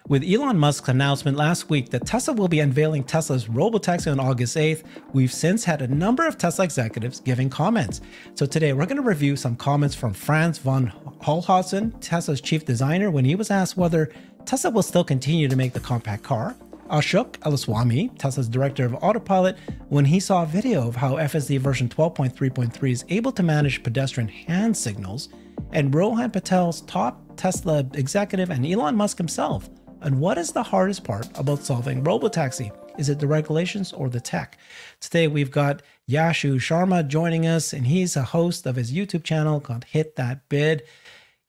With Elon Musk's announcement last week that Tesla will be unveiling Tesla's robotaxi on August 8th, we've since had a number of Tesla executives giving comments. So today we're going to review some comments from Franz von Holhausen, Tesla's chief designer, when he was asked whether Tesla will still continue to make the compact car. Ashok Elaswamy, Tesla's director of Autopilot, when he saw a video of how FSD version 12.3.3 is able to manage pedestrian hand signals. And Rohan Patel's top Tesla executive and Elon Musk himself. And what is the hardest part about solving robotaxi? Is it the regulations or the tech? Today we've got Yashu Sharma joining us, and he's a host of his YouTube channel called Hit That Bid.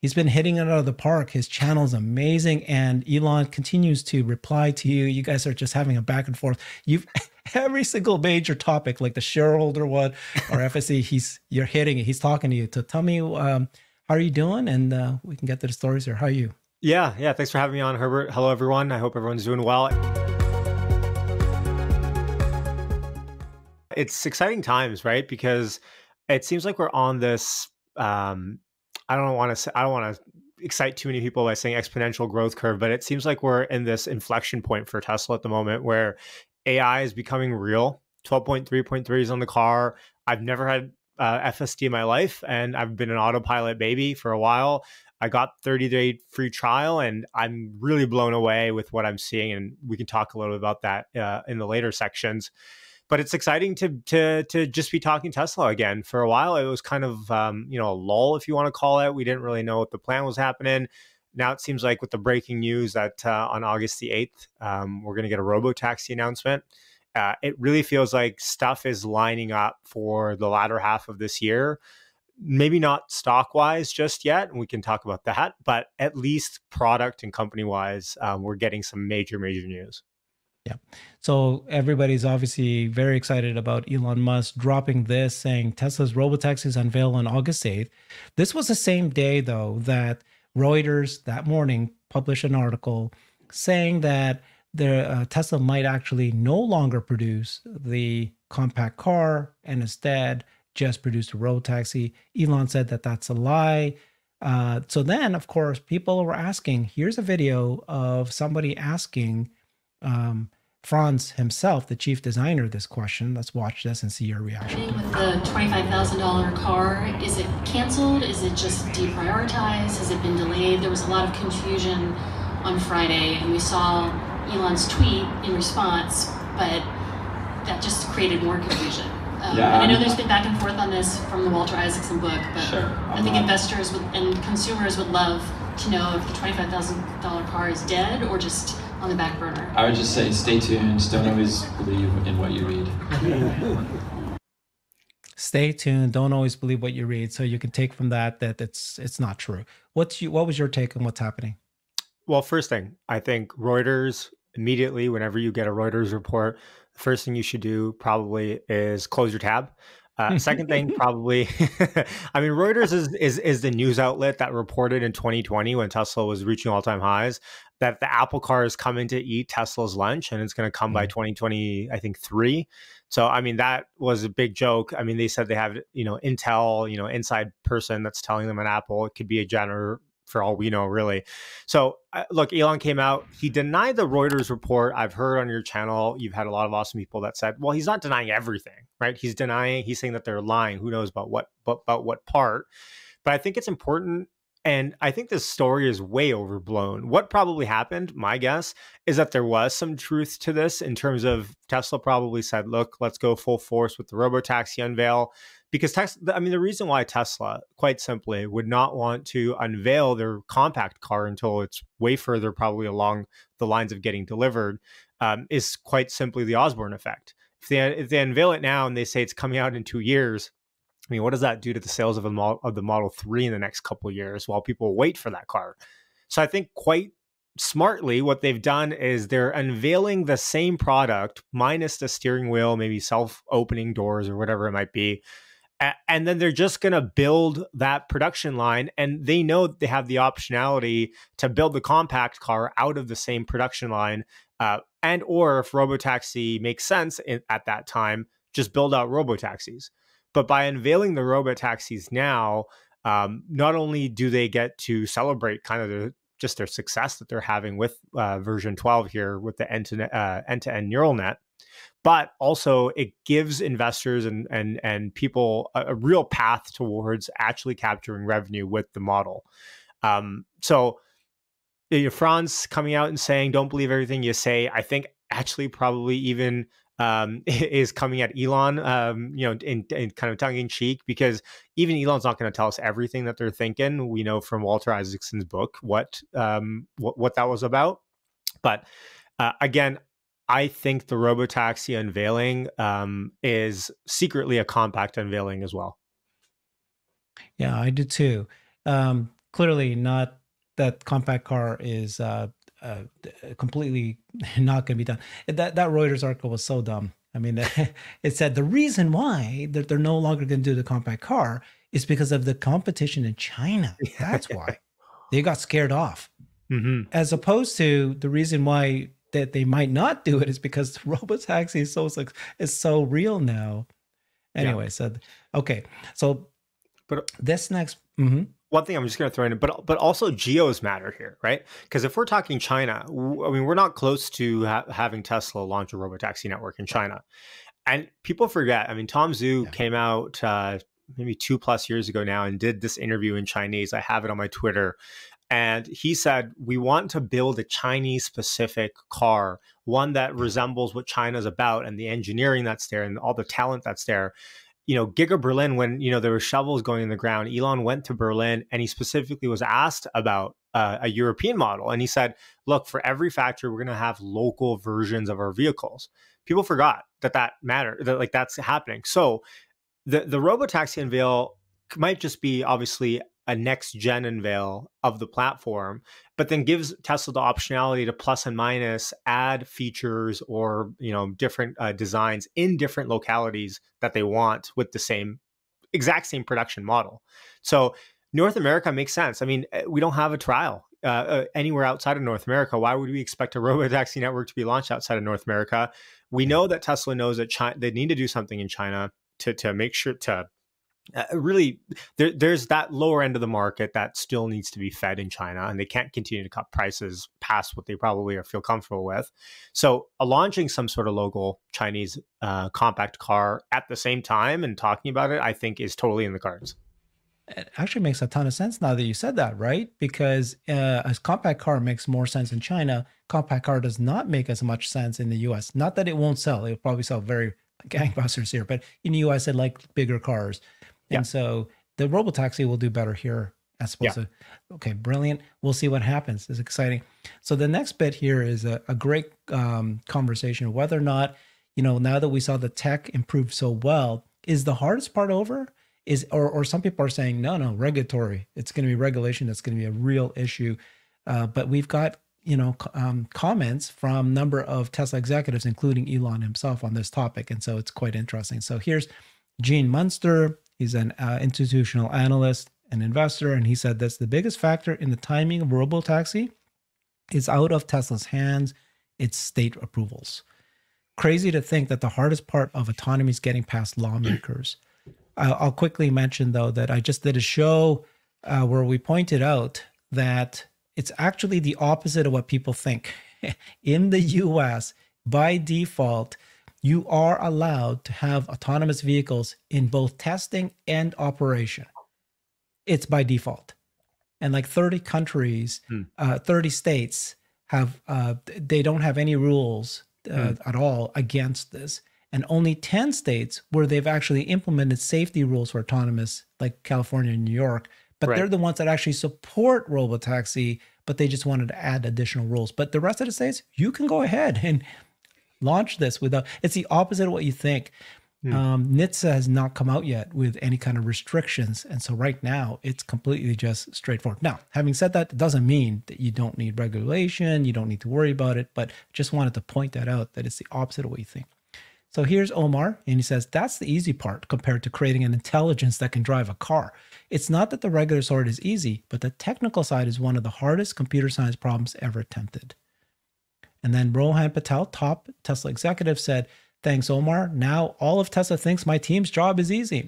He's been hitting it out of the park. His channel is amazing, and Elon continues to reply to you. You guys are just having a back and forth. You've every single major topic, like the shareholder one or FSC, you're hitting it. He's talking to you. So tell me, how are you doing? And we can get to the stories here. How are you? Yeah. Thanks for having me on, Herbert. Hello, everyone. I hope everyone's doing well. It's exciting times, right? Because it seems like we're on this, I don't want to excite too many people by saying exponential growth curve, but it seems like we're in this inflection point for Tesla at the moment where AI is becoming real. 12.3.3 is on the car. I've never had FSD in my life, and I've been an autopilot baby for a while. I got 30-day free trial, and I'm really blown away with what I'm seeing. And we can talk a little bit about that in the later sections. But it's exciting to just be talking Tesla again. For a while, it was kind of a lull, if you want to call it. We didn't really know what the plan was happening. Now it seems like with the breaking news that on August the 8th, we're going to get a robotaxi announcement. It really feels like stuff is lining up for the latter half of this year. Maybe not stock-wise just yet, and we can talk about that, but at least product and company-wise, we're getting some major news. Yeah. So everybody's obviously very excited about Elon Musk dropping this, saying Tesla's robotaxi is unveiled on August 8th. This was the same day, though, that Reuters that morning published an article saying that Tesla might actually no longer produce the compact car and instead just produce a robotaxi. Elon said that that's a lie. So then, of course, people were asking, here's a video of somebody asking Franz himself, the chief designer, this question. Let's watch this and see your reaction. With the $25,000 car, is it canceled? Is it just deprioritized? Has it been delayed? There was a lot of confusion on Friday, and we saw Elon's tweet in response, but that just created more confusion. And I know there's been back and forth on this from the Walter Isaacson book, but sure, I think investors and consumers would love to know if the $25,000 car is dead or just on the back burner. I would just say stay tuned. Don't always believe in what you read. Stay tuned. Don't always believe what you read. So you can take from that it's not true. What was your take on what's happening? Well, first thing, I think Reuters, immediately, whenever you get a Reuters report, the first thing you should do probably is close your tab. Second thing, probably, I mean, Reuters is the news outlet that reported in 2020 when Tesla was reaching all-time highs that the Apple car is coming to eat Tesla's lunch, and it's going to come by 2020, I think 3. So, I mean, that was a big joke. I mean, they said they have, Intel, inside person that's telling them at Apple. It could be a janitor for all we know, really. So look, Elon came out. He denied the Reuters report. I've heard on your channel, you've had a lot of awesome people that said, well, he's not denying everything, right? He's saying that they're lying. Who knows about what part? But I think it's important. And I think this story is way overblown. What probably happened, my guess, is that there was some truth to this in terms of Tesla probably said, look, let's go full force with the robotaxi unveil. Because the reason why Tesla, quite simply, would not want to unveil their compact car until it's way further probably along the lines of getting delivered is quite simply the Osborne effect. If they unveil it now and they say it's coming out in 2 years, I mean, what does that do to the sales of the Model 3 in the next couple of years while people wait for that car? So I think quite smartly, what they've done is they're unveiling the same product minus the steering wheel, maybe self-opening doors or whatever it might be. And then they're just going to build that production line. And they know they have the optionality to build the compact car out of the same production line. And or if robotaxi makes sense at that time, just build out robotaxis. But by unveiling the robotaxis now, not only do they get to celebrate kind of just their success that they're having with version 12 here with the end-to-end neural net, but also it gives investors and people a real path towards actually capturing revenue with the model. So Franz coming out and saying, don't believe everything you say, I think actually probably even is coming at Elon, in kind of tongue in cheek, because even Elon's not going to tell us everything that they're thinking. We know from Walter Isaacson's book what that was about. But again, I think the robotaxi unveiling is secretly a compact unveiling as well. Yeah, I do too. Clearly not that compact car is completely not going to be done. That Reuters article was so dumb. I mean, it said the reason why that they're no longer going to do the compact car is because of the competition in China. That's why they got scared off. Mm-hmm. As opposed to the reason why that they might not do it is because the robotaxi is so real now. Anyway, so okay, so but this next. Mm-hmm. One thing I'm just going to throw in, but also geos matter here, right? Because if we're talking China, I mean, we're not close to having Tesla launch a robotaxi network in China. And people forget, I mean, Tom Zhu came out maybe 2+ years ago now and did this interview in Chinese. I have it on my Twitter. And he said, we want to build a Chinese specific car, one that resembles what China's about and the engineering that's there and all the talent that's there. Giga Berlin, when, there were shovels going in the ground, Elon went to Berlin and he specifically was asked about a European model. And he said, look, for every factory, we're going to have local versions of our vehicles. People forgot that mattered, that that's happening. So the robotaxi unveil might just be obviously a next gen unveil of the platform, but then gives Tesla the optionality to plus and minus add features or, different designs in different localities that they want with the exact same production model. So North America makes sense. I mean, we don't have a trial anywhere outside of North America. Why would we expect a robotaxi network to be launched outside of North America? We know that Tesla knows that they need to do something in China to make sure to really, there's that lower end of the market that still needs to be fed in China, and they can't continue to cut prices past what they probably feel comfortable with. So launching some sort of local Chinese compact car at the same time and talking about it, I think is totally in the cards. It actually makes a ton of sense now that you said that, right? Because a compact car makes more sense in China. Compact car does not make as much sense in the US. Not that it won't sell. It'll probably sell very gangbusters here, but in the US, it like bigger cars. And so the robotaxi will do better here as opposed to, okay, brilliant. We'll see what happens. It's exciting. So the next bit here is a great conversation of whether or not, now that we saw the tech improve so well, is the hardest part over? Or some people are saying, no, regulatory. It's going to be regulation. That's going to be a real issue. But we've got, comments from a number of Tesla executives, including Elon himself on this topic. And so it's quite interesting. So here's Gene Munster. He's an institutional analyst and investor, and he said this: the biggest factor in the timing of robotaxi is out of Tesla's hands. It's state approvals. Crazy to think that the hardest part of autonomy is getting past lawmakers. I'll quickly mention, though, that I just did a show where we pointed out that it's actually the opposite of what people think. In the US, by default, you are allowed to have autonomous vehicles in both testing and operation. It's by default. And like 30 countries, 30 states have, they don't have any rules at all against this. And only 10 states where they've actually implemented safety rules for autonomous, like California and New York, but they're the ones that actually support robotaxi, but they just wanted to add additional rules. But the rest of the states, you can go ahead and launch this without, it's the opposite of what you think. NHTSA has not come out yet with any kind of restrictions. And so right now it's completely just straightforward. Now, having said that, it doesn't mean that you don't need regulation. You don't need to worry about it, but just wanted to point that out, that it's the opposite of what you think. So here's Omar, and he says, that's the easy part compared to creating an intelligence that can drive a car. It's not that the regular sort is easy, but the technical side is one of the hardest computer science problems ever attempted. And then Rohan Patel, top Tesla executive, said, thanks, Omar. Now all of Tesla thinks my team's job is easy.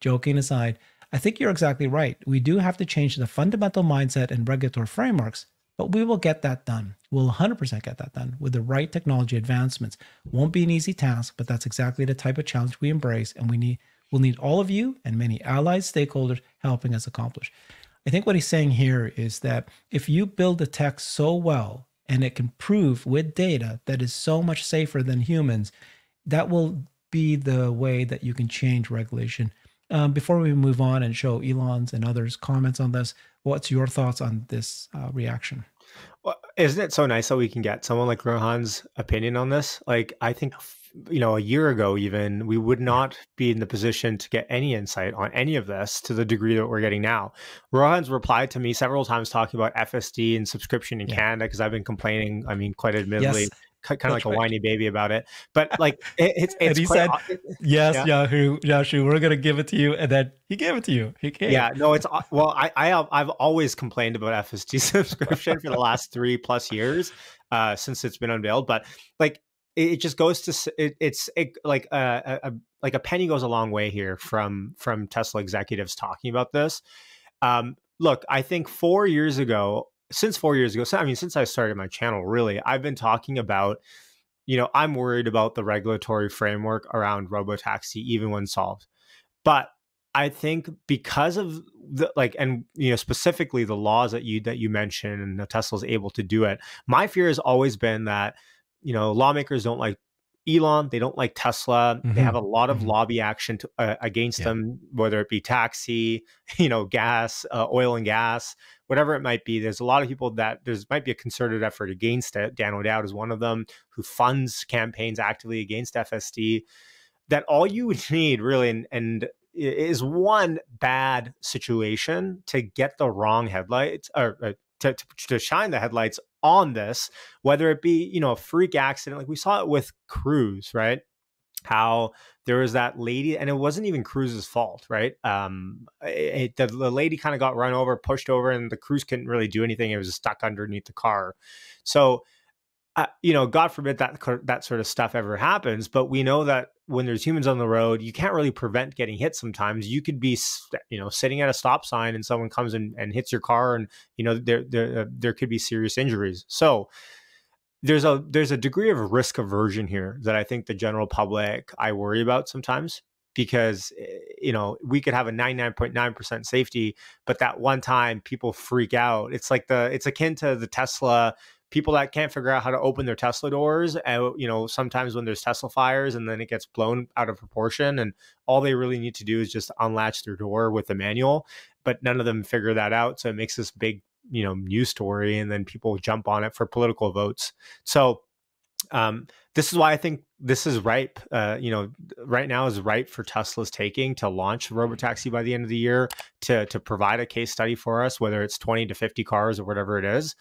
Joking aside, I think you're exactly right. We do have to change the fundamental mindset and regulatory frameworks, But we will get that done. We'll 100% get that done with the right technology advancements. Won't be an easy task, but that's exactly the type of challenge we embrace, and we'll need all of you and many allied stakeholders helping us accomplish. I think what he's saying here is that if you build the tech so well and it can prove with data that is so much safer than humans, that will be the way that you can change regulation. Before we move on and show Elon's and others' comments on this, what's your thoughts on this reaction? Well, isn't it so nice that we can get someone like Rohan's opinion on this? Like, I think, a year ago, even, we would not be in the position to get any insight on any of this to the degree that we're getting now. Rohan's replied to me several times talking about FSD and subscription in Canada, because I've been complaining, kind of admittedly, kind of like a whiny baby about it. But like, it's and he quite, said, yes, yeah. Yashu, we're going to give it to you. And then he gave it to you. He came. Yeah, no, it's, well, I've always complained about FSD subscription for the last 3+ years since it's been unveiled. But like, it just goes to, like a penny goes a long way here from Tesla executives talking about this. Look, I think 4 years ago, since I started my channel, really, I've been talking about, I'm worried about the regulatory framework around robotaxi, even when solved. But I think because of specifically the laws that you mentioned, and Tesla's able to do it, my fear has always been that, lawmakers don't like Elon, they don't like Tesla. They have a lot of lobby action against them, whether it be taxi, gas, oil and gas, whatever it might be. There's a lot of people that might be a concerted effort against it. Dan O'Dowd is one of them, who funds campaigns actively against FSD. That all you would need really, and is one bad situation to get the wrong headlights, or to shine the headlights on this, whether it be, a freak accident, like we saw it with Cruise, right? How there was that lady, and it wasn't even Cruise's fault, right? The lady kind of got run over, pushed over, and the Cruise couldn't really do anything. It was stuck underneath the car. So, God forbid that sort of stuff ever happens. But we know that when there's humans on the road, you can't really prevent getting hit sometimes. You could be, sitting at a stop sign and someone comes and hits your car, and, there could be serious injuries. So there's a degree of risk aversion here that I think the general public, I worry about sometimes, because, we could have a 99.9% safety, but that one time people freak out. It's akin to the Tesla people that can't figure out how to open their Tesla doors. Sometimes when there's Tesla fires and then it gets blown out of proportion, and all they really need to do is just unlatch their door with a manual, but none of them figure that out. So it makes this big, news story, and then people jump on it for political votes. So this is why I think this is ripe. Right now is ripe for Tesla's taking to launch robotaxi by the end of the year, to provide a case study for us, whether it's 20 to 50 cars or whatever it is.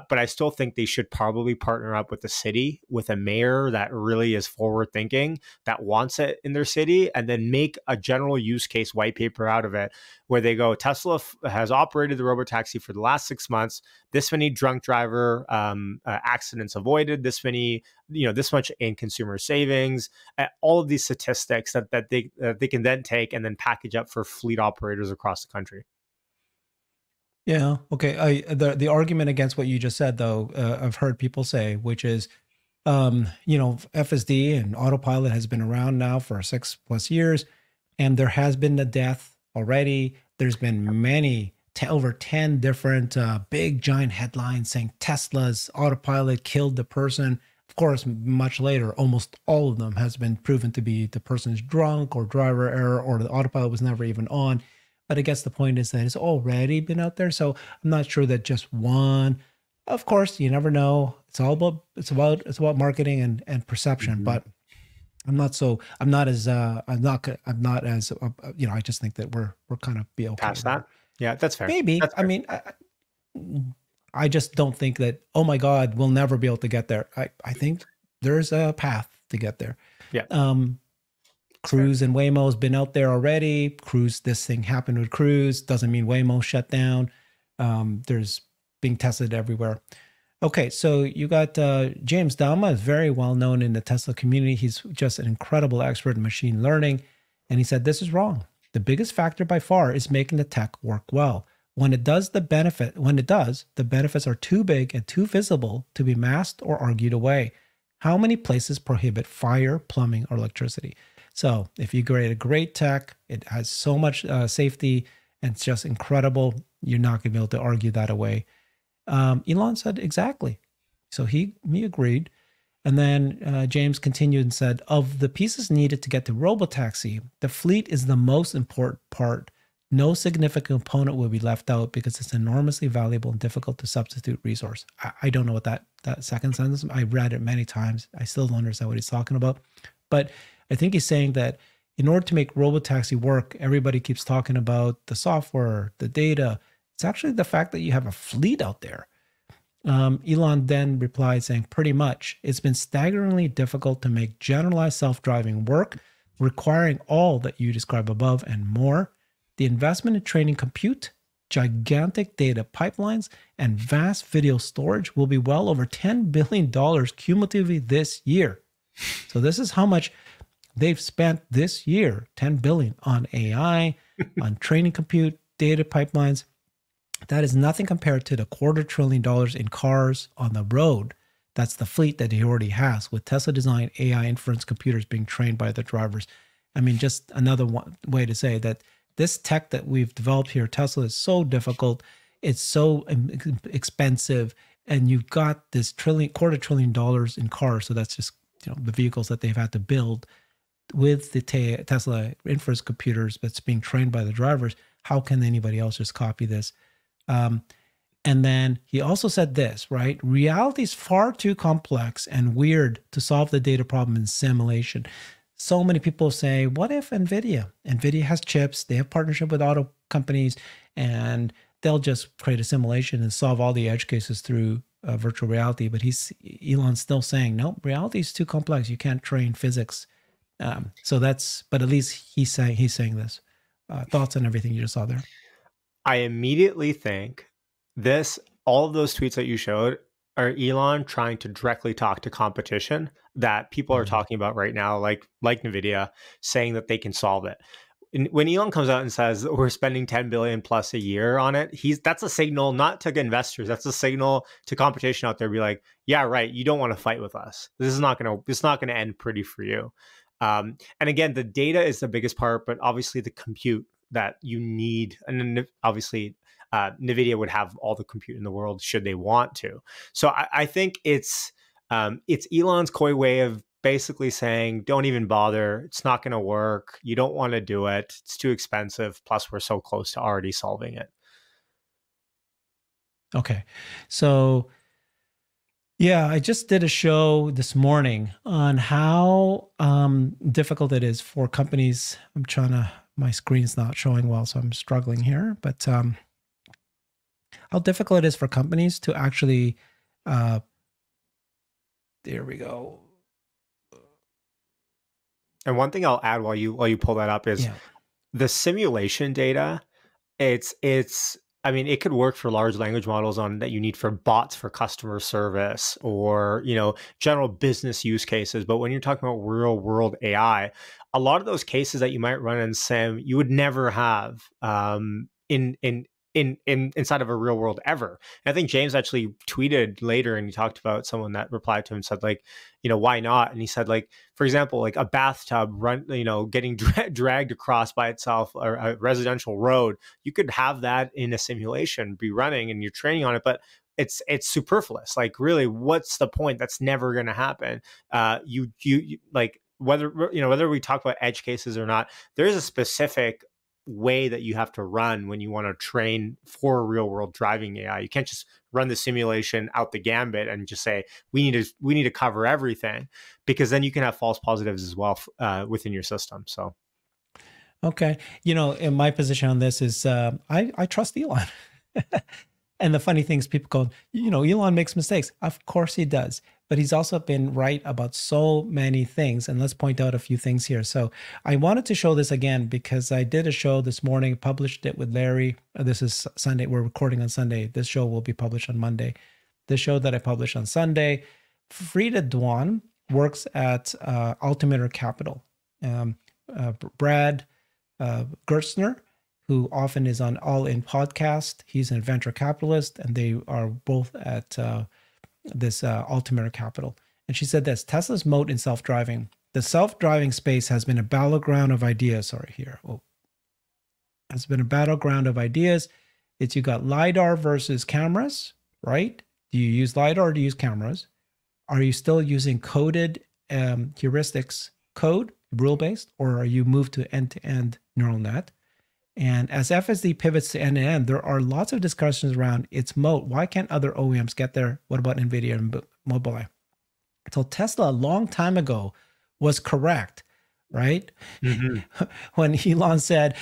But I still think they should probably partner up with the city, with a mayor that really is forward thinking, that wants it in their city, and then make a general use case white paper out of it, where they go, Tesla has operated the robotaxi for the last 6 months, this many drunk driver accidents avoided, this many, this much in consumer savings, all of these statistics that they can then take and then package up for fleet operators across the country. Yeah. Okay. The argument against what you just said, though, I've heard people say, which is, FSD and autopilot has been around now for 6+ years, and there has been a death already. There's been many, over 10 different big giant headlines saying Tesla's autopilot killed the person. Of course, much later, almost all of them has been proven to be the person's drunk or driver error, or the autopilot was never even on. But I guess the point is that it's already been out there. So I'm not sure that just one, of course, you never know. It's about marketing and perception, but I just think that we're kind of be okay. Past that. Yeah, that's fair. Maybe. That's fair. I mean, I just don't think that, oh my God, we'll never be able to get there. I think there's a path to get there. Yeah. Cruise and Waymo has been out there already. Cruise, this thing happened with Cruise. Doesn't mean Waymo shut down. There's being tested everywhere. Okay, so you got James Dama, is very well known in the Tesla community. He's just an incredible expert in machine learning. And he said, this is wrong. The biggest factor by far is making the tech work well. When it does, the benefits are too big and too visible to be masked or argued away. How many places prohibit fire, plumbing, or electricity? So if you create a great tech, it has so much safety, and it's just incredible, you're not going to be able to argue that away. Elon said exactly. So he agreed. And then James continued and said, of the pieces needed to get to robotaxi, the fleet is the most important part. No significant component will be left out because it's enormously valuable and difficult to substitute resource. I don't know what that second sentence, I read it many times. I still don't understand what he's talking about. But I think he's saying that in order to make robotaxi work, everybody keeps talking about the software, the data. It's actually the fact that you have a fleet out there. Elon then replied saying, pretty much, it's been staggeringly difficult to make generalized self-driving work, requiring all that you describe above and more. The investment in training compute, gigantic data pipelines, and vast video storage will be well over $10 billion cumulatively this year. So this is how much they've spent this year, $10 billion on AI, on training compute, data pipelines. That is nothing compared to the $250 billion in cars on the road. That's the fleet that he already has, with Tesla-designed AI inference computers being trained by the drivers. I mean, just another way to say that this tech that we've developed here, Tesla, is so difficult. It's so expensive, and you've got this $250 billion in cars. So that's just the vehicles that they've had to build with the Tesla inference computers that's being trained by the drivers. How can anybody else just copy this? And then he also said this, right? Reality is far too complex and weird to solve the data problem in simulation. So many people say, what if NVIDIA has chips, they have partnership with auto companies, and they'll just create a simulation and solve all the edge cases through virtual reality. But Elon's still saying, no, reality is too complex. You can't train physics. But at least he's saying this. Thoughts on everything you just saw there? I immediately think all of those tweets that you showed are Elon trying to directly talk to competition that people are talking about right now, like NVIDIA, saying that they can solve it. And when Elon comes out and says that we're spending 10 billion plus a year on it, that's a signal not to investors. That's a signal to competition out there. Be like, yeah, right. You don't want to fight with us. This is not going to end pretty for you. And again, the data is the biggest part, but obviously the compute that you need, and then obviously NVIDIA would have all the compute in the world should they want to. So I think it's Elon's coy way of basically saying, don't even bother. It's not going to work. You don't want to do it. It's too expensive. Plus, we're so close to already solving it. Okay. So, yeah, I just did a show this morning on how difficult it is for companies. My screen's not showing well, so I'm struggling here. But how difficult it is for companies to actually, there we go. And one thing I'll add while you pull that up is the simulation data. I mean, it could work for large language models that you need for bots for customer service or, general business use cases. But when you're talking about real world AI, a lot of those cases that you might run in sim, you would never have inside of a real world ever. And I think James actually tweeted later and he talked about someone that replied to him and said why not? And he said for example, a bathtub getting dragged across by itself or a residential road, you could have that in a simulation be running and you're training on it, but it's superfluous. Really, what's the point? That's never going to happen. Whether we talk about edge cases or not, there is a specific way that you have to run when you want to train for real world driving AI. You can't just run the simulation out the gambit and just say we need to cover everything, because then you can have false positives as well within your system. So okay, in my position on this is I trust Elon. And the funny thing is people go, Elon makes mistakes. Of course he does. But he's also been right about so many things. And let's point out a few things here. So I wanted to show this again because I did a show this morning, published it with Larry. This is Sunday. We're recording on Sunday. This show will be published on Monday. The show that I published on Sunday, Frida Dwan works at Altimeter Capital. Brad Gerstner, who often is on All In podcast. He's a venture capitalist, and they are both at this Altimeter Capital. And she said this: Tesla's moat in self-driving. The self-driving space has been a battleground of ideas. Has been a battleground of ideas. You got LiDAR versus cameras, right? Do you use LiDAR or do you use cameras? Are you still using coded heuristics code, rule-based, or are you moved to end-to-end neural net? And as FSD pivots to end-to-end, there are lots of discussions around its moat. Why can't other OEMs get there? What about NVIDIA and Mobileye? So Tesla a long time ago was correct, right? Mm-hmm. When Elon said,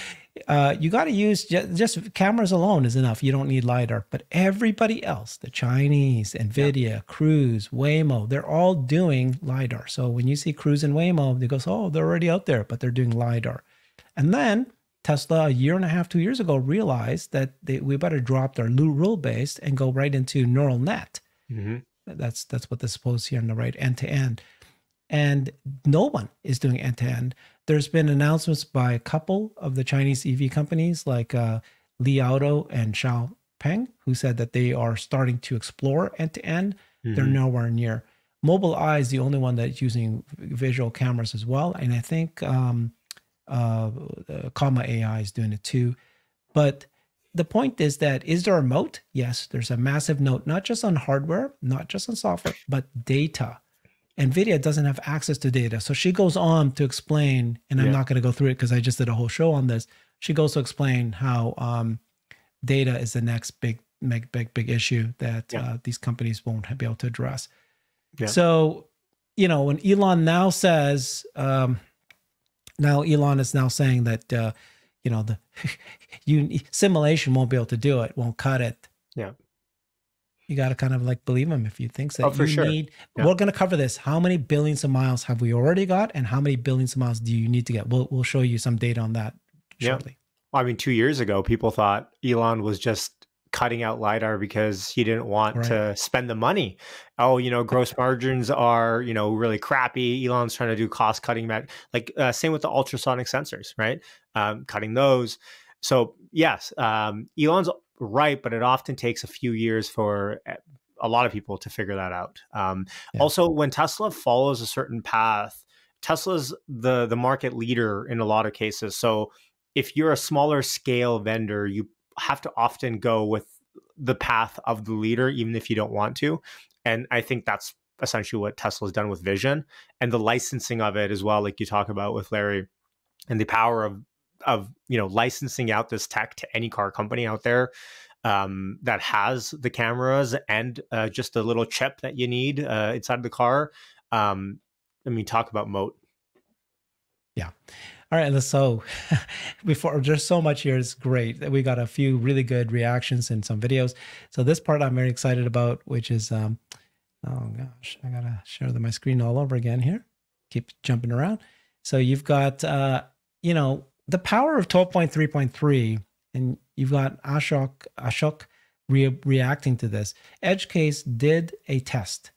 you got to use just cameras alone is enough. You don't need LiDAR. But everybody else, the Chinese, NVIDIA, Cruise, Waymo, they're all doing LiDAR. So when you see Cruise and Waymo, they go, oh, they're already out there, but they're doing LiDAR. And then Tesla, a year and a half, 2 years ago, realized that we better drop their rule-based and go right into neural net. Mm-hmm. That's what they're supposed here on the right, end-to-end. And no one is doing end-to-end. There's been announcements by a couple of the Chinese EV companies like Li Auto and Xiaopeng, who said that they are starting to explore end-to-end. Mm-hmm. They're nowhere near. Mobileye is the only one that's using visual cameras as well. And I think Comma AI is doing it too. But the point is that, is there a moat? Yes, there's a massive moat, not just on hardware, not just on software, but data. NVIDIA doesn't have access to data. So she goes on to explain, and I'm not going to go through it because I just did a whole show on this. She goes to explain how data is the next big issue that these companies won't be able to address. Yeah. So, when Elon now says, Elon is now saying that, the simulation won't be able to do it, won't cut it. Yeah. You got to kind of like believe him if you think so. Oh, for sure. We're going to cover this. How many billions of miles have we already got, and how many billions of miles do you need to get? We'll show you some data on that shortly. Well, I mean, 2 years ago, people thought Elon was just cutting out LiDAR because he didn't want to spend the money. Oh, gross margins are, really crappy. Elon's trying to do cost cutting, same with the ultrasonic sensors, right? Cutting those. So yes, Elon's right, but it often takes a few years for a lot of people to figure that out. Also, when Tesla follows a certain path, Tesla's the market leader in a lot of cases. So if you're a smaller scale vendor, you have to often go with the path of the leader, even if you don't want to. And I think that's essentially what Tesla's done with Vision and the licensing of it as well, like you talk about with Larry, and the power of licensing out this tech to any car company out there that has the cameras and just a little chip that you need inside the car. Talk about moat. Yeah. All right. So before, there's so much here. It's great. We got a few really good reactions in some videos. So this part I'm very excited about, which is, oh gosh, I got to share my screen all over again here. Keep jumping around. So you've got, the power of 12.3.3, and you've got Ashok reacting to this. EdgeCase did a test,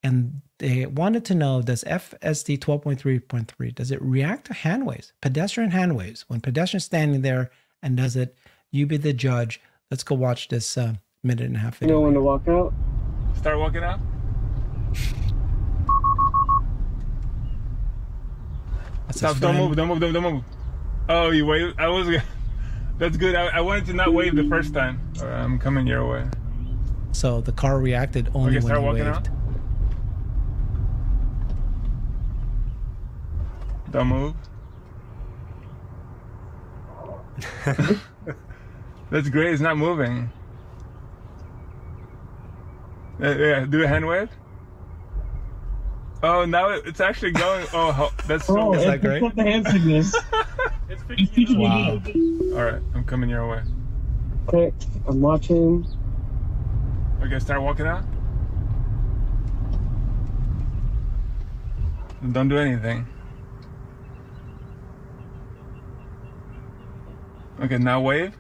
and they wanted to know, does FSD 12.3.3, does it react to hand waves, pedestrian hand waves, when pedestrians standing there, and does it? You be the judge. Let's go watch this minute and a half video. You know when to walk out? Start walking out? Stop, don't move. Oh, you wave? That's good. I wanted to not wave the first time. I'm coming your way. So the car reacted only when you waved. Out? Don't move. That's great. It's not moving. Yeah, do a hand wave. Oh, now it's actually going. Oh, that's so. Is that great? The hand signals. Wow. All right, I'm coming your way. Quick, I'm watching. Okay, start walking out. Don't do anything. Okay, now wave.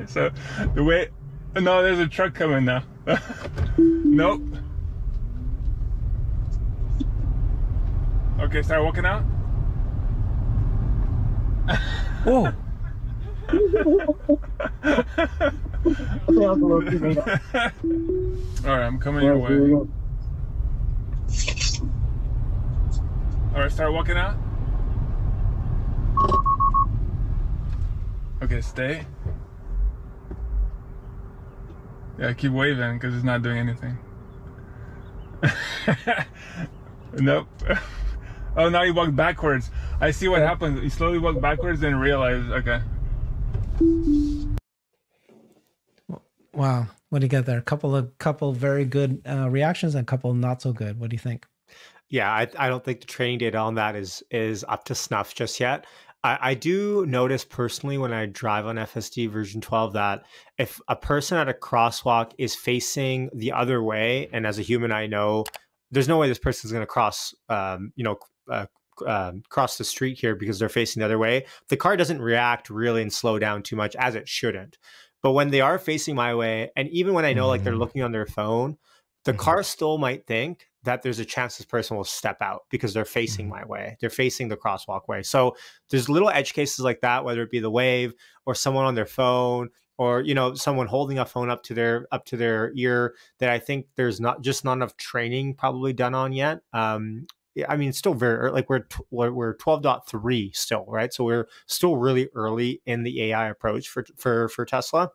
So the way. No, there's a truck coming now. Nope. Okay, start walking out. Whoa. All right, I'm coming your way. All right, start walking out. Okay, stay. Yeah, keep waving because it's not doing anything. Nope. Oh, now you walk backwards. I see what happens. You slowly walk backwards and realize, okay. Wow. What do you get there? A couple very good reactions and a couple not so good. What do you think? Yeah, I don't think the training data on that is up to snuff just yet. I do notice personally when I drive on FSD version 12 that if a person at a crosswalk is facing the other way, and as a human, I know there's no way this person's going to cross, cross the street here because they're facing the other way. The car doesn't react really and slow down too much, as it shouldn't. But when they are facing my way, and even when I know like they're looking on their phone, the car still might think that there's a chance this person will step out because they're facing my way. They're facing the crosswalk way. So there's little edge cases like that, whether it be the wave or someone on their phone or, you know, someone holding a phone up to their ear, that I think there's not enough training probably done on yet. I mean, it's still very like we're 12.3 still, right? So we're still really early in the AI approach for Tesla.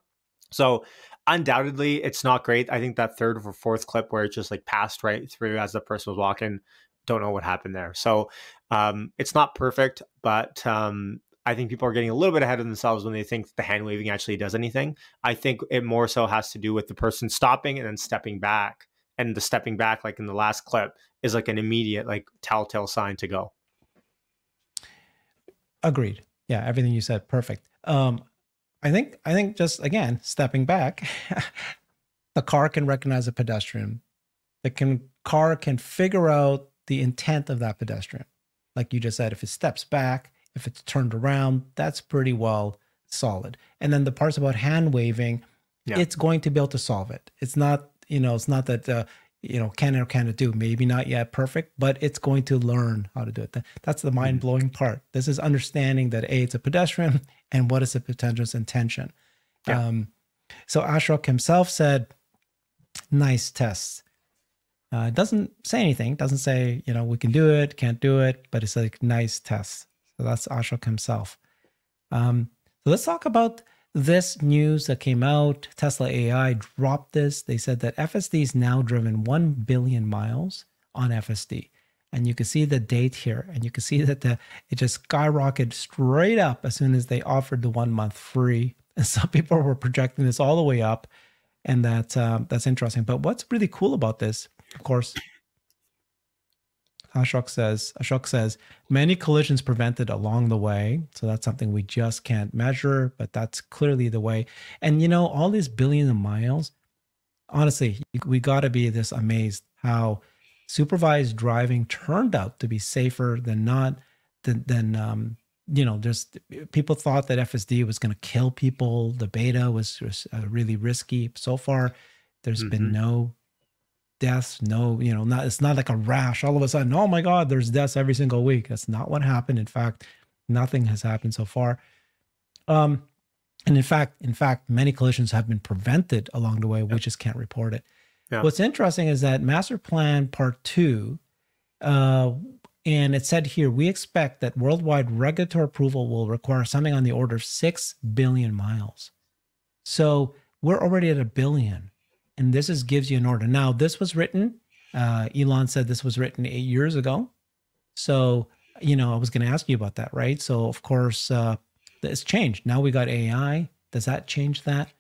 So undoubtedly, it's not great. I think that third or fourth clip where it just like passed right through as the person was walking, don't know what happened there. So it's not perfect, but I think people are getting a little bit ahead of themselves when they think that the hand waving actually does anything. I think it more so has to do with the person stopping and then stepping back. And the stepping back, like in the last clip, is like an immediate like telltale sign to go. Agreed. Yeah, everything you said, perfect. I think just again, stepping back, the car can recognize a pedestrian. The car can figure out the intent of that pedestrian. Like you just said, if it steps back, if it's turned around, that's pretty well solid. And then the parts about hand waving, it's going to be able to solve it. It's not, it's not that, can it or can it do? Maybe not yet perfect, but it's going to learn how to do it. That's the mind-blowing part. This is understanding that A, it's a pedestrian, and what is the pedestrian's intention. Yeah. So Ashok himself said, nice tests. It doesn't say anything. It doesn't say, we can do it, can't do it, but it's like nice tests. So that's Ashok himself. So let's talk about this news that came out. Tesla AI dropped this. They said that FSD is now driven 1 billion miles on FSD. And you can see the date here. And you can see that it just skyrocketed straight up as soon as they offered the 1 month free. And some people were projecting this all the way up. And that's interesting. But what's really cool about this, of course, Ashok says, many collisions prevented along the way. So that's something we just can't measure, but that's clearly the way. And, all these billions of miles, honestly, we got to be this amazed how supervised driving turned out to be safer than just people thought that FSD was going to kill people. The beta was really risky. So far, there's been no deaths, it's not like a rash. All of a sudden, oh my God, there's deaths every single week. That's not what happened. In fact, nothing has happened so far. And in fact, many collisions have been prevented along the way. We just can't report it. Yeah. What's interesting is that Master Plan Part 2, and it said here, we expect that worldwide regulatory approval will require something on the order of 6 billion miles. So we're already at 1 billion. And this gives you an order. Now, this was written, Elon said this was written 8 years ago. So, I was going to ask you about that, right? So, of course, it's changed. Now we got AI. Does that change that?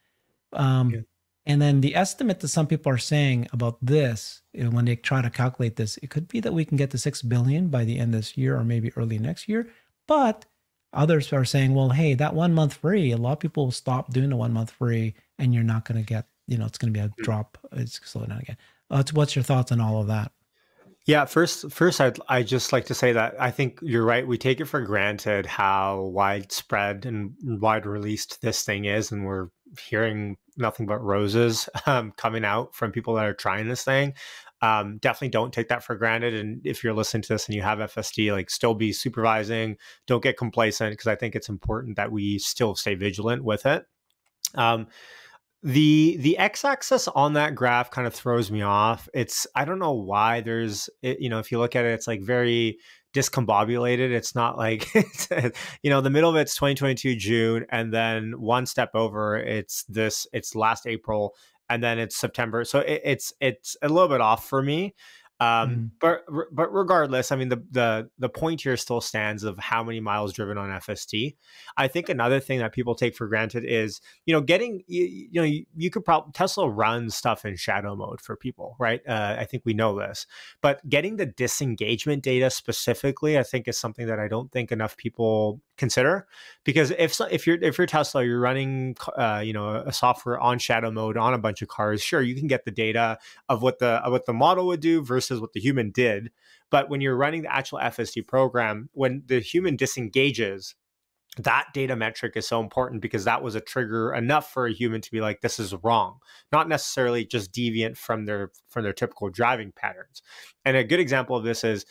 And then the estimate that some people are saying about this, when they try to calculate this, it could be that we can get to 6 billion by the end of this year or maybe early next year. But others are saying, well, hey, that 1 month free, a lot of people will stop doing the 1 month free and you're not going to get, it's going to be a drop. It's slow down again. What's your thoughts on all of that? Yeah, first, I'd just like to say that I think you're right. We take it for granted how widespread and wide released this thing is, and we're hearing nothing but roses coming out from people that are trying this thing. Definitely don't take that for granted. And if you're listening to this and you have FSD, like still be supervising, don't get complacent, because I think it's important that we still stay vigilant with it. The x-axis on that graph kind of throws me off. I don't know why if you look at it, it's like very discombobulated. It's not like, the middle of it's 2022 June, and then one step over, it's last April, and then it's September. So it's a little bit off for me. But regardless, I mean, the point here still stands of how many miles driven on FSD. I think another thing that people take for granted is, getting, you could probably, Tesla runs stuff in shadow mode for people, right? I think we know this, but getting the disengagement data specifically, I think is something that I don't think enough people consider, because if you're Tesla, you're running, a software on shadow mode on a bunch of cars, sure, you can get the data of what the model would do versus what the human did. But when you're running the actual FSD program, when the human disengages, that data metric is so important, because that was a trigger enough for a human to be like, this is wrong, not necessarily just deviant from their typical driving patterns. And a good example of this is,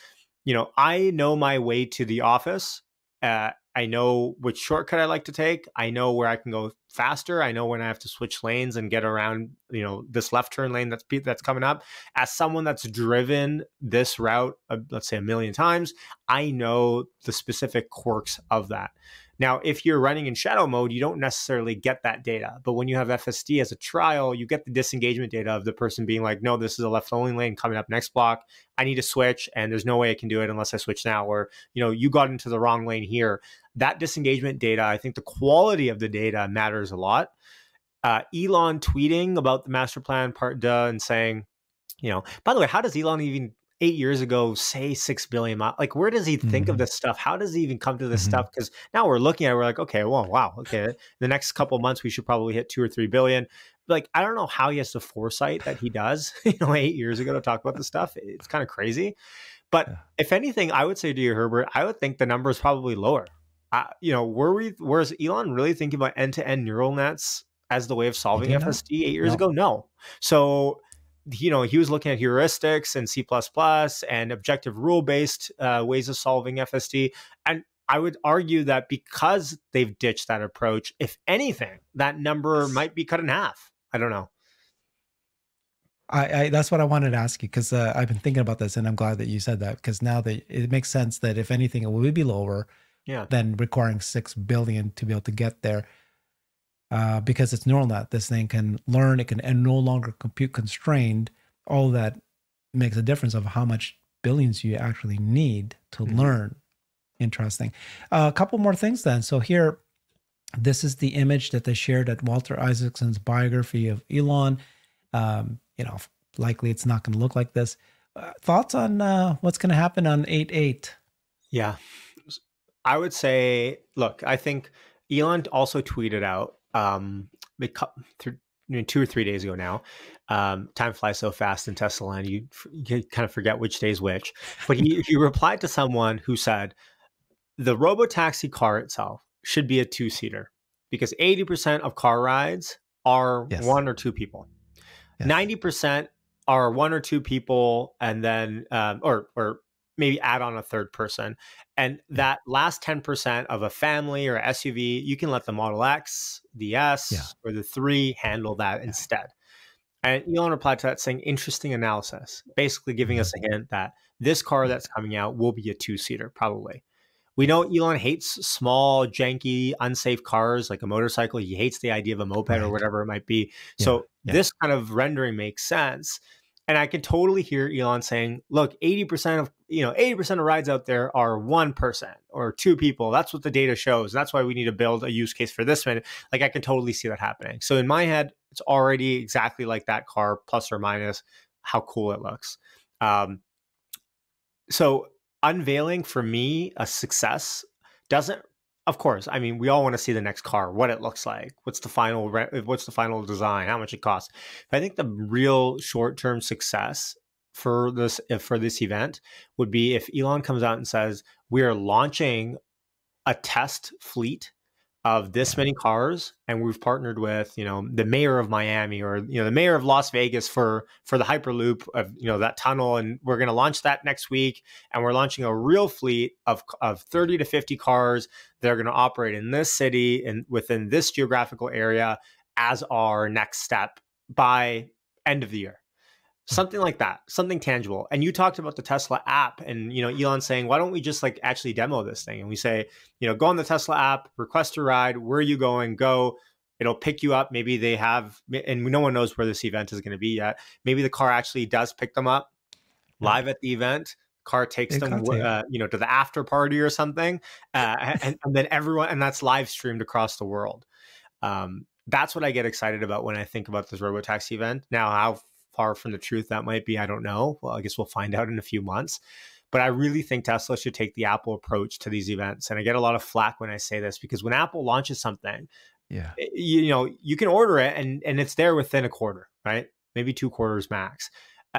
I know my way to the office. I know which shortcut I like to take. I know where I can go faster. I know when I have to switch lanes and get around, this left turn lane that's coming up. As someone that's driven this route, let's say 1 million times, I know the specific quirks of that. Now, if you're running in shadow mode, you don't necessarily get that data. But when you have FSD as a trial, you get the disengagement data of the person being like, no, this is a left only lane coming up next block. I need to switch, and there's no way I can do it unless I switch now. Or, you got into the wrong lane here. That disengagement data, I think the quality of the data matters a lot. Elon tweeting about the master plan part and saying, by the way, how does Elon even 8 years ago say 6 billion miles? Like, where does he think of this stuff? How does he even come to this stuff? Because now we're looking at it, we're like, okay, well, wow, okay, the next couple of months we should probably hit 2 or 3 billion. Like, I don't know how he has the foresight that he does, 8 years ago to talk about this stuff. It's kind of crazy. But if anything, I would say to you, Herbert, I would think the number is probably lower. Was Elon really thinking about end-to-end neural nets as the way of solving FSD 8 years ago? No. So, he was looking at heuristics and C++ and objective rule-based ways of solving FSD. And I would argue that because they've ditched that approach, if anything, that number might be cut in half. I don't know. I that's what I wanted to ask you, because I've been thinking about this, and I'm glad that you said that, because now that it makes sense that if anything, it will be lower than requiring 6 billion to be able to get there. Because it's neural net, this thing can learn, it can no longer compute constrained. All that makes a difference of how much billions you actually need to learn. Interesting. A couple more things then. So here, this is the image that they shared at Walter Isaacson's biography of Elon. Likely it's not going to look like this. Thoughts on what's going to happen on 8/8? Yeah, I would say, look, I think Elon also tweeted out 2 or 3 days ago now. Time flies so fast in Tesla land, you kind of forget which day is which. But he replied to someone who said the robotaxi car itself should be a 2-seater, because 80% of car rides are 1 or 2 people. 90% are 1 or 2 people, and then or maybe add on a third person. And that last 10% of a family or SUV, you can let the Model X, the S, or the 3 handle that instead. And Elon replied to that saying, interesting analysis, basically giving us a hint that this car that's coming out will be a 2-seater, probably. We know Elon hates small, janky, unsafe cars like a motorcycle. He hates the idea of a moped or whatever it might be. So this kind of rendering makes sense. And I can totally hear Elon saying, look, 80% of rides out there are 1 person or 2 people. That's what the data shows. That's why we need to build a use case for this one. Like, I can totally see that happening. So in my head, it's already exactly like that car, plus or minus how cool it looks. So unveiling, for me, a success doesn't, of course, I mean, we all want to see the next car, what it looks like, what's the final design, how much it costs. But I think the real short-term success for this event would be if Elon comes out and says, we are launching a test fleet of this many cars, and we've partnered with, you know, the mayor of Miami, or, you know, the mayor of Las Vegas for the Hyperloop of, you know, that tunnel, and we're going to launch that next week, and we're launching a real fleet of 30 to 50 cars that are going to operate in this city and within this geographical area as our next step by end of the year. Something like that, something tangible. And you talked about the Tesla app, and, you know, Elon saying, why don't we just like actually demo this thing? And we say, you know, go on the Tesla app, request a ride. Where are you going? Go. It'll pick you up. Maybe they have, and no one knows where this event is going to be yet. Maybe the car actually does pick them up live at the event. Car takes them, you know, to the after party or something. And then everyone, and that's live streamed across the world. That's what I get excited about when I think about this robotaxi event. Now, how far from the truth that might be, I don't know. Well, I guess we'll find out in a few months. But I really think Tesla should take the Apple approach to these events. And I get a lot of flack when I say this, because when Apple launches something, you know, you can order it and it's there within a quarter, right? Maybe 2 quarters max.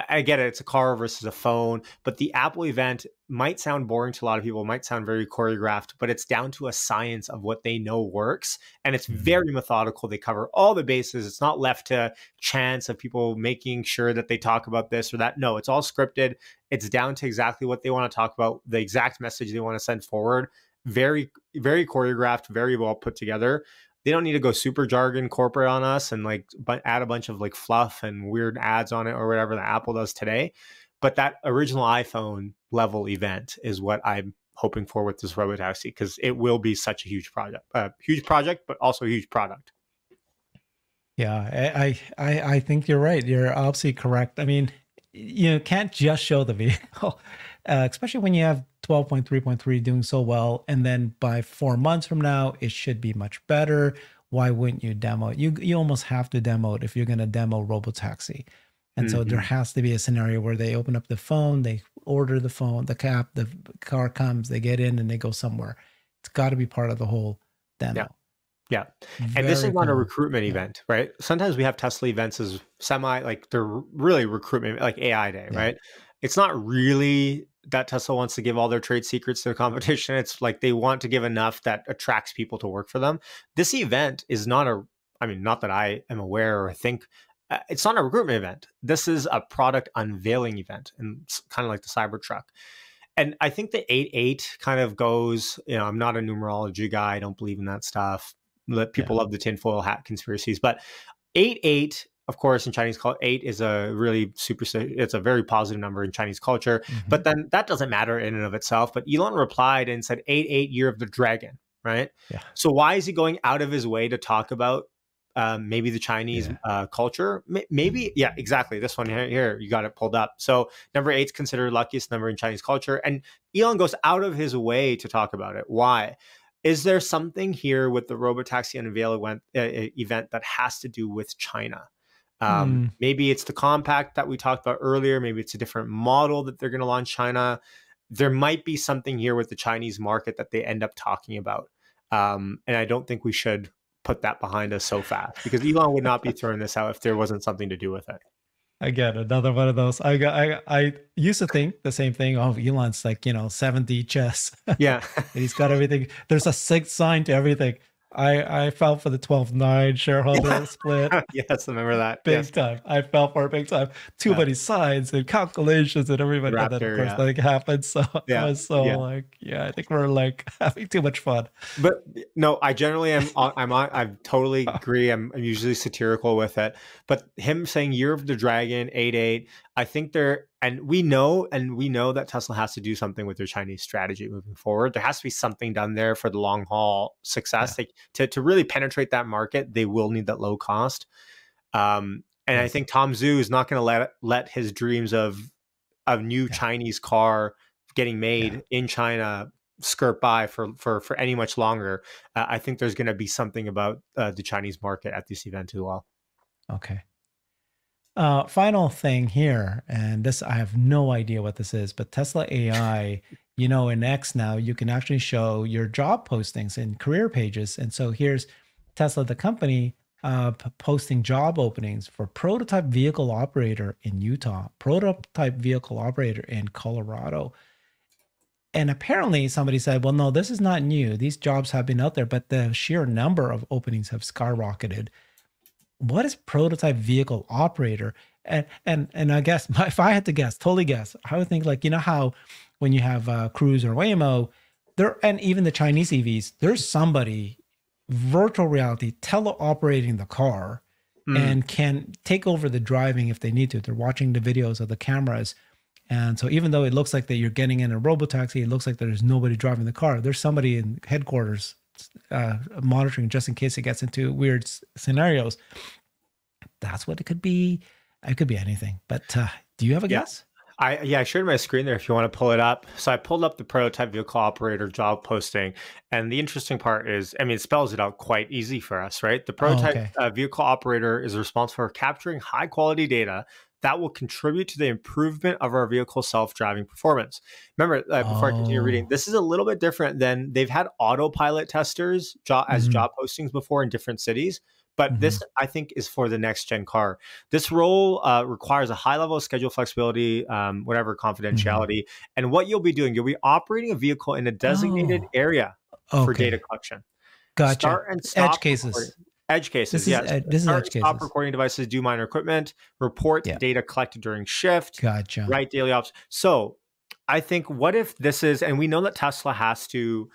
I get it. It's a car versus a phone, but the Apple event might sound boring to a lot of people, might sound very choreographed, but it's down to a science of what they know works. And it's very methodical. They cover all the bases. It's not left to chance of people making sure that they talk about this or that. No, it's all scripted. It's down to exactly what they want to talk about, the exact message they want to send forward. Very, very choreographed, very well put together. They don't need to go super jargon corporate on us and like add a bunch of like fluff and weird ads on it or whatever that Apple does today. But that original iPhone level event is what I'm hoping for with this robotaxi, because it will be such a huge project, but also a huge product. Yeah, I think you're right. You're absolutely correct. I mean, you can't just show the vehicle, especially when you have 12.3.3 doing so well, and then by 4 months from now it should be much better. Why wouldn't you demo it? You almost have to demo it if you're going to demo robotaxi. And so there has to be a scenario where they open up the phone, they order the phone, the car comes, they get in and they go somewhere. It's got to be part of the whole demo. Yeah. And this is not a recruitment event, right? Sometimes we have Tesla events as like they're really recruitment, like AI Day, right? It's not really that Tesla wants to give all their trade secrets to the competition. It's like they want to give enough that attracts people to work for them. This event is not not that I am aware or think, it's not a recruitment event. This is a product unveiling event, and it's kind of like the Cybertruck. And I think the 8.8 kind of goes, you know, I'm not a numerology guy. I don't believe in that stuff. People love the tinfoil hat conspiracies, but 8.8, of course, in Chinese culture, 8 is a really it's a very positive number in Chinese culture, but then that doesn't matter in and of itself. But Elon replied and said 8.8, year of the dragon, right? Yeah. So why is he going out of his way to talk about maybe the Chinese culture? Maybe, yeah, exactly. This one here, you got it pulled up. So number 8 is considered luckiest number in Chinese culture. And Elon goes out of his way to talk about it. Why? Is there something here with the robotaxi unveil event that has to do with China? Maybe it's the compact that we talked about earlier. Maybe it's a different model that they're going to launch China. There might be something here with the Chinese market that they end up talking about. And I don't think we should put that behind us so fast, because Elon would not be throwing this out if there wasn't something to do with it. Again, another one of those. I used to think the same thing. Oh, Elon's like, 70 chess. Yeah. And he's got everything. There's a sixth sign to everything. I fell for the 12-9 shareholder split. Yes, I remember that. Big time. I fell for it big time. Too many signs and calculations and everybody. And then, of course, nothing happened. So I was I think we're like having too much fun. But no, I generally am. I totally agree. I'm usually satirical with it. But him saying year of the dragon, 8.8, I think we know that Tesla has to do something with their Chinese strategy moving forward. There has to be something done there for the long haul success. Like, to really penetrate that market, they will need that low cost. And I think Tom Zhu is not going to let his dreams of new Chinese car getting made in China skirt by for any much longer. I think there's going to be something about the Chinese market at this event as well. Okay. Final thing here, and this, I have no idea what this is, but Tesla AI, in X now, you can actually show your job postings in career pages. And so here's Tesla, the company, posting job openings for prototype vehicle operator in Utah, prototype vehicle operator in Colorado. And apparently somebody said, well, no, this is not new. These jobs have been out there, but the sheer number of openings have skyrocketed. What is prototype vehicle operator? And I guess if I had to guess, totally guess, I would think like, you know how when you have Cruise or Waymo, there, and even the Chinese EVs, there's somebody virtual reality teleoperating the car and can take over the driving if they need to. They're watching the videos of the cameras. And so even though it looks like that you're getting in a robotaxi, it looks like there's nobody driving the car. There's somebody in headquarters monitoring just in case it gets into weird scenarios. That's what it could be. It could be anything. But do you have a guess? I shared my screen there if you want to pull it up. So I pulled up the prototype vehicle operator job posting. And the interesting part is, I mean, it spells it out quite easy for us, right? The prototype vehicle operator is responsible for capturing high quality data that will contribute to the improvement of our vehicle self-driving performance. Remember, before I continue reading, this is a little bit different than they've had autopilot testers as job postings before in different cities. But this, I think, is for the next gen car. This role requires a high level of schedule flexibility, whatever confidentiality. And what you'll be doing, you'll be operating a vehicle in a designated area for data collection. Gotcha. Start and stop edge cases. Edge cases, yes. This is edge cases. Stop recording devices, do minor equipment, report data collected during shift. Gotcha. Write daily ops. So I think, what if this is, and we know that Tesla has to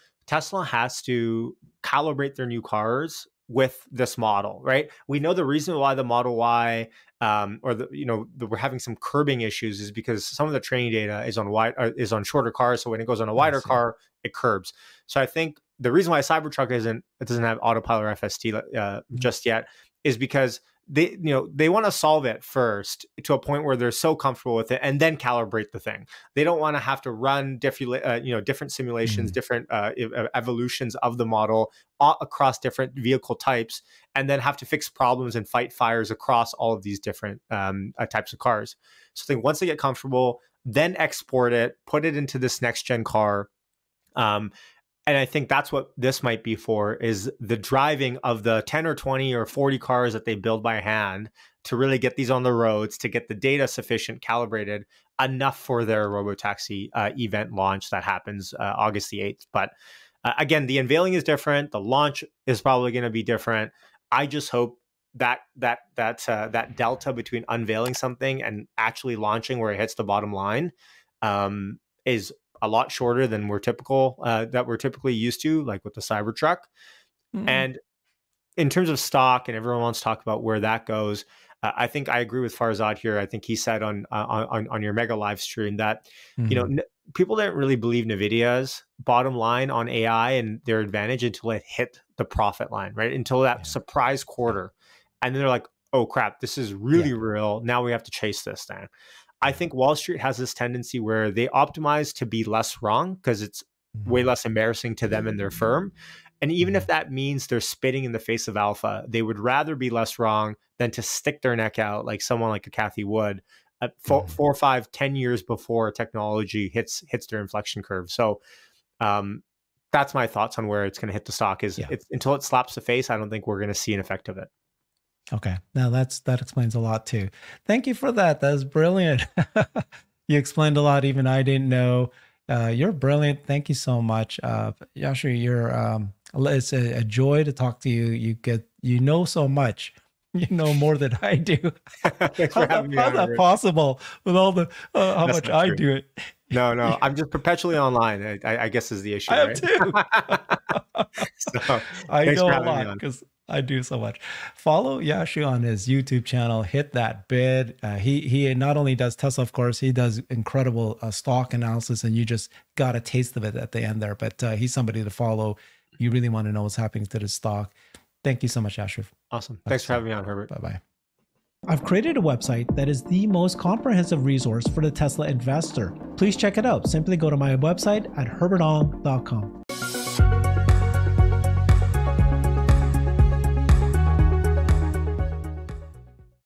calibrate their new cars with this model, right? We know the reason why the Model Y we're having some curbing issues is because some of the training data is on shorter cars. So when it goes on a wider car, it curbs. So I think the reason why Cybertruck doesn't have autopilot or FST just yet is because they want to solve it first to a point where they're so comfortable with it and then calibrate the thing. They don't want to have to run different simulations, different evolutions of the model across different vehicle types, and then have to fix problems and fight fires across all of these different types of cars. So I think once they get comfortable, then export it, put it into this next gen car. And I think that's what this might be for, is the driving of the 10 or 20 or 40 cars that they build by hand to really get these on the roads, to get the data sufficient, calibrated enough for their robotaxi event launch that happens August the 8th. But again, the unveiling is different. The launch is probably going to be different. I just hope that delta between unveiling something and actually launching where it hits the bottom line is a lot shorter than we're typically used to, like with the Cybertruck. And in terms of stock, and everyone wants to talk about where that goes, I think I agree with Farzad here. I think he said on your mega live stream that people didn't really believe NVIDIA's bottom line on AI and their advantage until it hit the profit line, right? Until that surprise quarter, and then they're like, "Oh crap, this is really real. Now we have to chase this thing." I think Wall Street has this tendency where they optimize to be less wrong because it's way less embarrassing to them and their firm. And even if that means they're spitting in the face of alpha, they would rather be less wrong than to stick their neck out like someone like a Kathy Wood at 4, 5, 10 years before technology hits their inflection curve. So that's my thoughts on where it's going to hit the stock. Until it slaps the face, I don't think we're going to see an effect of it. Okay. Now that explains a lot too. Thank you for that. That was brilliant. You explained a lot. Even I didn't know. You're brilliant. Thank you so much. Yashu, it's a joy to talk to you. You know so much. You know more than I do. How's that possible with all the how much I do it? No. I'm just perpetually online. I guess is the issue. I am right? too. So, I know a lot because I do so much. Follow Yashu on his YouTube channel. Hit that bid. He not only does Tesla, of course, he does incredible stock analysis, and you just got a taste of it at the end there. But he's somebody to follow. You really want to know what's happening to this stock. Thank you so much, Yashu. Awesome. Thanks for having me on, Herbert. Bye-bye. I've created a website that is the most comprehensive resource for the Tesla investor. Please check it out. Simply go to my website at herbertong.com.